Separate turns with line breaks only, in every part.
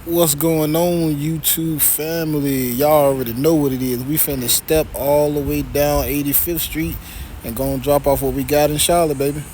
What's going on, YouTube family? Y'all already know what it is. We finna step all the way down 85th Street and gonna drop off what we got in Charlotte, baby.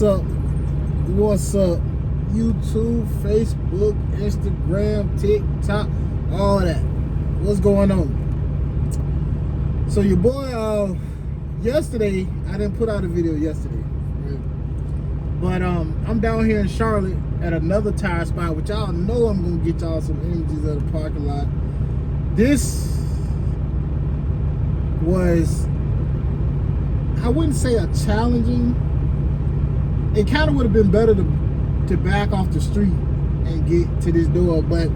What's up? What's up? YouTube, Facebook, Instagram, TikTok, all that. What's going on? So your boy, yesterday, I didn't put out a video yesterday, right? But I'm down here in Charlotte at another tire spot, which y'all know I'm gonna get y'all some images of the parking lot. This was, I wouldn't say a challenging. It kind of would have been better to back off the street and get to this door, but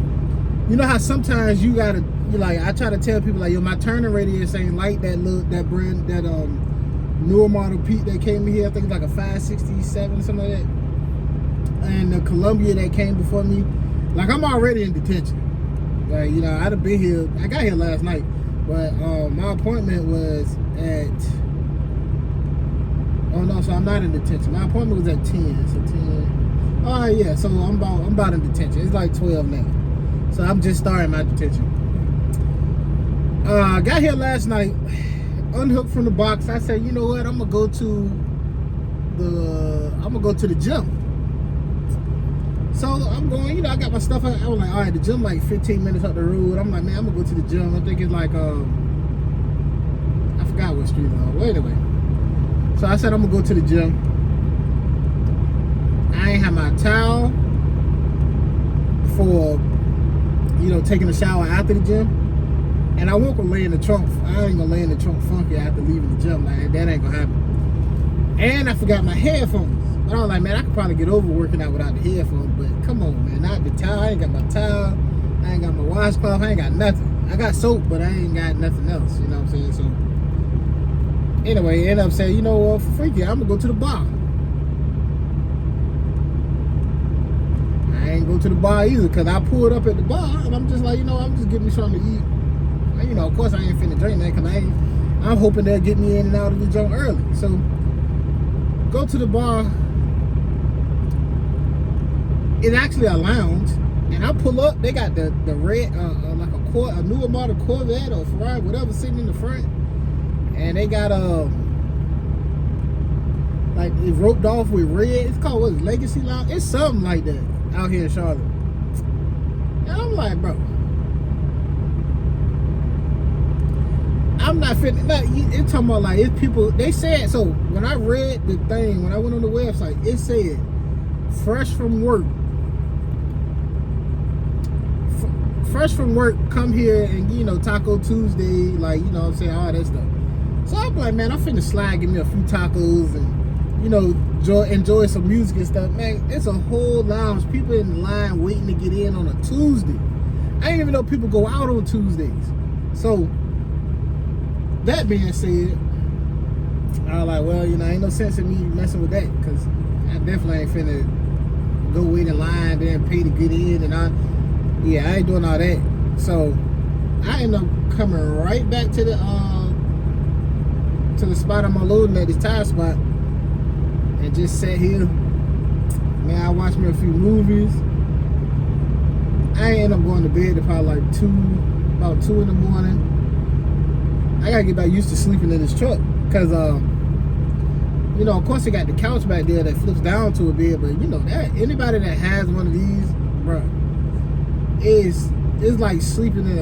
you know how sometimes you gotta, like, I try to tell people, like, yo, my turning radius ain't like that brand, that newer model Pete that came in here. I think it's like a 567, something like that, and the Columbia that came before me. Like, I'm already in detention. Like, you know, I'd have been here. I got here last night, but my appointment was at. Oh no, so I'm not in detention. My appointment was at 10. So 10. Oh yeah, so I'm about in detention. It's like 12 now. So I'm just starting my detention. I got here last night, unhooked from the box. I said, you know what? I'm gonna go to the gym. So I'm going, you know, I got my stuff. I was like, all right, the gym like 15 minutes up the road. I'm like, man, I'm gonna go to the gym. I think it's like I forgot what street it's on. Well, anyway. So I said I'm gonna go to the gym. I ain't have my towel for, you know, taking a shower after the gym. And I won't go lay in the trunk. I ain't gonna lay in the trunk funky after leaving the gym. Like, that ain't gonna happen. And I forgot my headphones. But I was like, man, I could probably get over working out without the headphones. But come on, man, not the towel. I ain't got my towel. I ain't got my washcloth. I ain't got nothing. I got soap, but I ain't got nothing else. You know what I'm saying? So anyway, end up saying, you know what, freak it, I'm gonna go to the bar. I ain't go to the bar either, because I pulled up at the bar and I'm just like, you know, I'm just getting me something to eat. And, you know, of course I ain't finna drink that, because I'm hoping they'll get me in and out of the junk early. So go to the bar. It's actually a lounge, and I pull up, they got the red, like a newer model Corvette or Ferrari, whatever, sitting in the front. And they got like, it roped off with red. It's called, what is it, Legacy Lounge? It's something like that out here in Charlotte. And I'm like, bro, I'm not finna. Like, it's talking about, like, it's people. They said, so when I read the thing, when I went on the website, it said fresh from work. Fresh from work, come here and, you know, Taco Tuesday, like, you know what I'm saying, all that stuff. So I'm like, man, I'm finna slide, give me a few tacos and, you know, enjoy some music and stuff. Man, it's a whole lounge. People in line waiting to get in on a Tuesday. I didn't even know people go out on Tuesdays. So, that being said, I was like, well, you know, ain't no sense in me messing with that, because I definitely ain't finna go wait in line, then pay to get in, and I ain't doing all that. So, I ended up coming right back to the spot I'm unloading at, this tire spot, and just sat here. Man, I watched me a few movies. I ended up going to bed at probably like about 2 in the morning. I gotta get back used to sleeping in this truck, because you know, of course they got the couch back there that flips down to a bed, but you know, that anybody that has one of these, bro, it's like sleeping in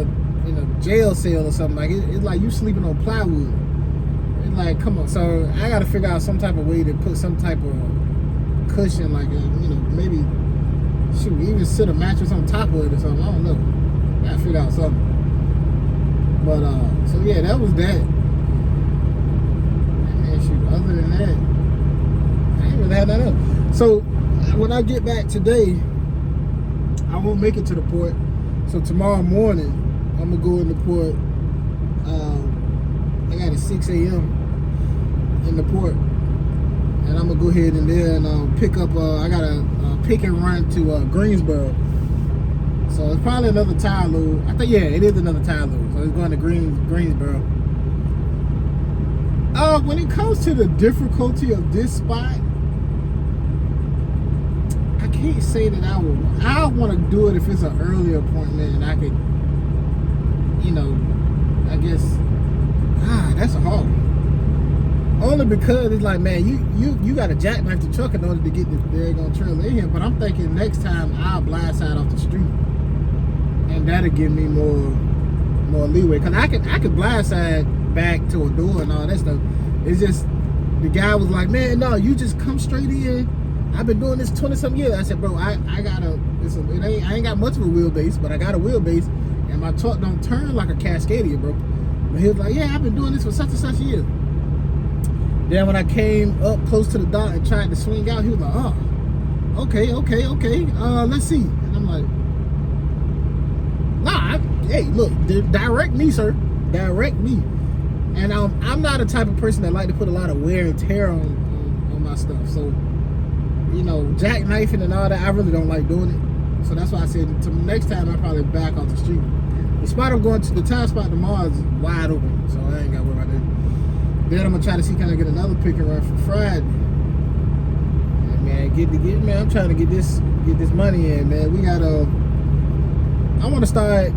a jail cell or something. Like, it's like you sleeping on plywood. Like, come on. So I gotta figure out some type of way to put some type of cushion, like, you know, maybe, shoot, even sit a mattress on top of it or something. I don't know. Gotta figure out something. But so yeah, that was that. And shoot, other than that, I ain't really had that up. So when I get back today, I won't make it to the port. So tomorrow morning, I'm gonna go in the port. I got at 6 a.m. in the port, and I'm gonna go ahead and there and pick up. I got a pick and run to Greensboro, so it's probably another tire load. I think, yeah, it is another tire load. So it's going to Greensboro. When it comes to the difficulty of this spot, I can't say that I want to do it if it's an early appointment and I could, you know, I guess. That's a hard one. Only because it's like, man, you got to jackknife the truck in order to get the daggone trailer in here. But I'm thinking next time I'll blindside off the street, and that'll give me more leeway. Cause I could blindside back to a door and all that stuff. It's just the guy was like, man, no, you just come straight in. I've been doing this 20-something years. I said, bro, I ain't got much of a wheelbase, but I got a wheelbase, and my truck don't turn like a Cascadia, bro. But he was like, yeah, I've been doing this for such and such a year. Then when I came up close to the dock and tried to swing out, he was like, oh, okay. Let's see. And I'm like, nah, hey, look, direct me, sir. Direct me. And I'm not a type of person that like to put a lot of wear and tear on my stuff. So, you know, jackknifing and all that, I really don't like doing it. So that's why I said, next time I'll probably back off the street. The spot I'm going to, the time spot tomorrow is wide open, so I ain't got to worry about that. Then I'm gonna try to see, can I get another pick and run for Friday? And man, man, I'm trying to get this money in, man. We gotta. I want to start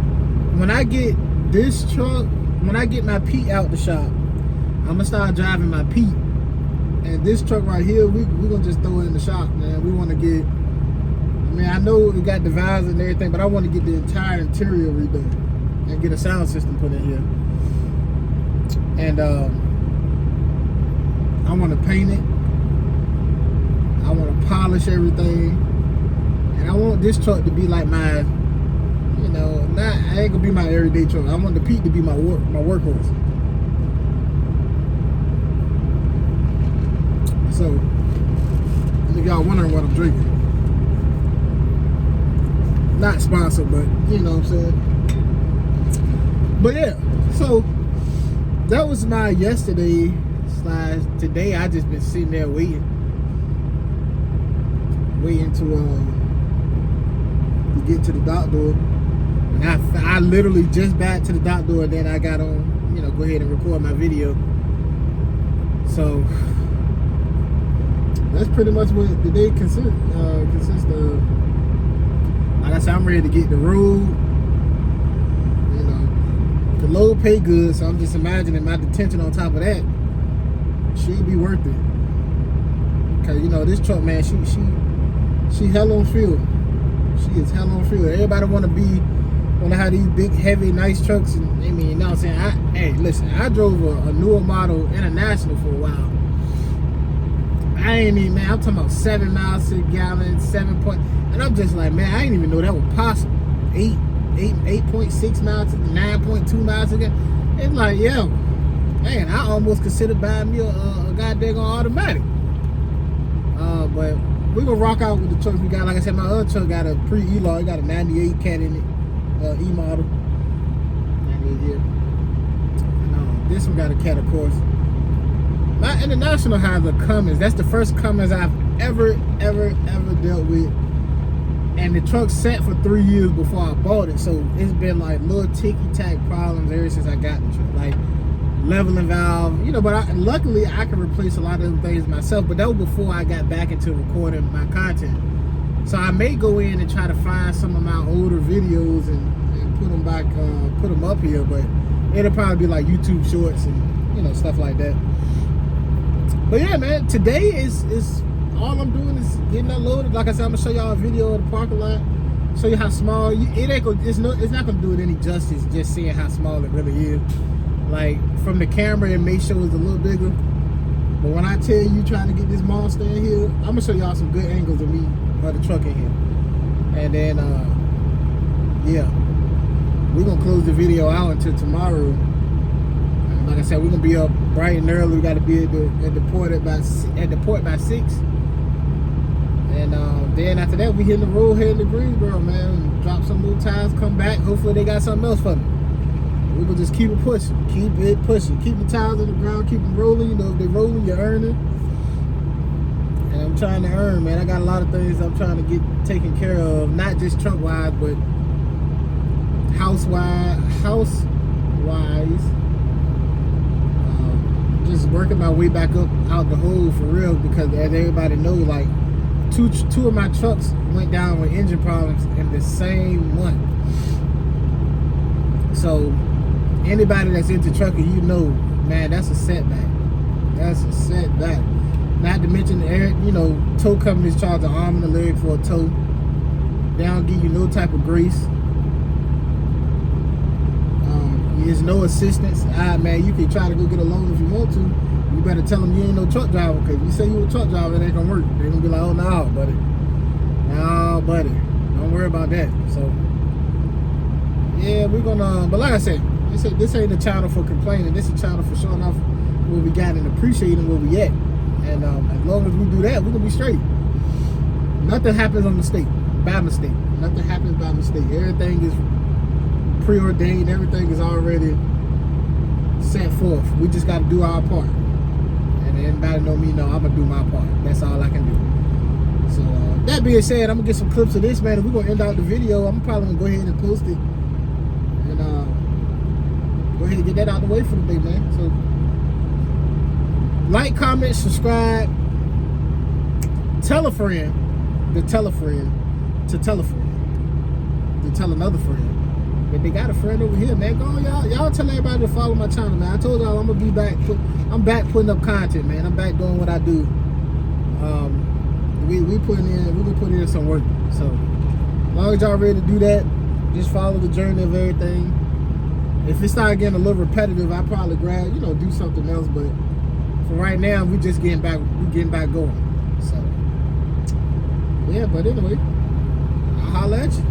when I get this truck. When I get my Pete out the shop, I'm gonna start driving my Pete. And this truck right here, we gonna just throw it in the shop, man. We want to get. I mean, I know we got the visor and everything, but I want to get the entire interior redone and get a sound system put in here. And I want to paint it. I want to polish everything. And I want this truck to be like my, you know, I ain't gonna be my everyday truck. I want the Pete to be my workhorse. So, if y'all wondering what I'm drinking. Not sponsored, but you know what I'm saying. But yeah, so that was my yesterday. Today I just been sitting there waiting to get to the dock door, and I literally just back to the dock door, and then I got on, you know, go ahead and record my video. So that's pretty much what the day consists of. Like I said, I'm ready to get the road. You know, the load pay good, so I'm just imagining my detention on top of that should be worth it. Cause you know this truck, man, she hell on fuel. She is hell on fuel. Everybody wanna have these big, heavy, nice trucks. And I mean, you know what I'm saying? Hey, listen, I drove a newer model International for a while. I ain't even, man, I'm talking about 7 miles to a gallon, 7 point, and I'm just like, man, I didn't even know that was possible. 8.6 miles to 9.2 miles a gallon. It's like, yo, man, I almost considered buying me a goddamn automatic. But we're gonna rock out with the trucks we got. Like I said, my other truck got a pre-E-Law. It got a 98 cat in it, E-model. 98 here. And this one got a cat, of course. My International has a Cummins. That's the first Cummins I've ever dealt with. And the truck sat for 3 years before I bought it. So it's been like little ticky-tack problems ever since I got the truck. Like leveling valve, you know, but luckily I can replace a lot of them things myself. But that was before I got back into recording my content. So I may go in and try to find some of my older videos and put them back, put them up here. But it'll probably be like YouTube shorts and, you know, stuff like that. But yeah, man, today is all I'm doing is getting unloaded. Like I said, I'm gonna show y'all a video of the parking lot, show you how small. It's not gonna do it any justice just seeing how small it really is. Like from the camera, it may show it's a little bigger, but when I tell you trying to get this monster in here, I'm gonna show y'all some good angles of me or the truck in here. And then yeah, we're gonna close the video out until tomorrow. Like I said, we're gonna be up bright and early. We gotta be at the port by 6. And then after that, we hit the road here in the Greensboro, man. Drop some new tires, come back. Hopefully they got something else for me. We're gonna just keep it pushing. Keep it pushing. Keep the tires on the ground, keep them rolling. You know, if they're rolling, you're earning. And I'm trying to earn, man. I got a lot of things I'm trying to get taken care of. Not just truck-wise, but house-wise. Just working my way back up out the hole for real, because as everybody knows, like two of my trucks went down with engine problems in the same month. So anybody that's into trucking, you know, man, that's a setback. That's a setback. Not to mention, you know, tow companies charge an arm and a leg for a tow. They don't give you no type of grace. There's no assistance. Man, you can try to go get a loan if you want to. You better tell them you ain't no truck driver, because if you say you a truck driver, it ain't gonna work. They're gonna be like, oh no, buddy. No, buddy. Don't worry about that. So yeah, we're gonna, but like I said, this ain't a channel for complaining. This is a channel for showing off what we got and appreciating where we at. And as long as we do that, we're gonna be straight. Nothing happens on mistake, by mistake. Nothing happens by mistake. Everything is preordained. Everything is already set forth. We just got to do our part. And anybody know me, know I'm gonna do my part. That's all I can do. So that being said, I'm gonna get some clips of this, man, and we're gonna end out the video. I'm probably gonna go ahead and post it, and go ahead and get that out of the way for the day, man. So like, comment, subscribe, tell a friend, to tell a friend, to tell a friend, to tell another friend. But they got a friend over here, man. Go on, y'all tell everybody to follow my channel, man. I told y'all I'm gonna be back. I'm back putting up content, man. I'm back doing what I do. We gonna put in some work. So as long as y'all ready to do that, just follow the journey of everything. If it start getting a little repetitive, I probably grab, you know, do something else. But for right now, we just getting back. We getting back going. So yeah, but anyway, I'll holler at you.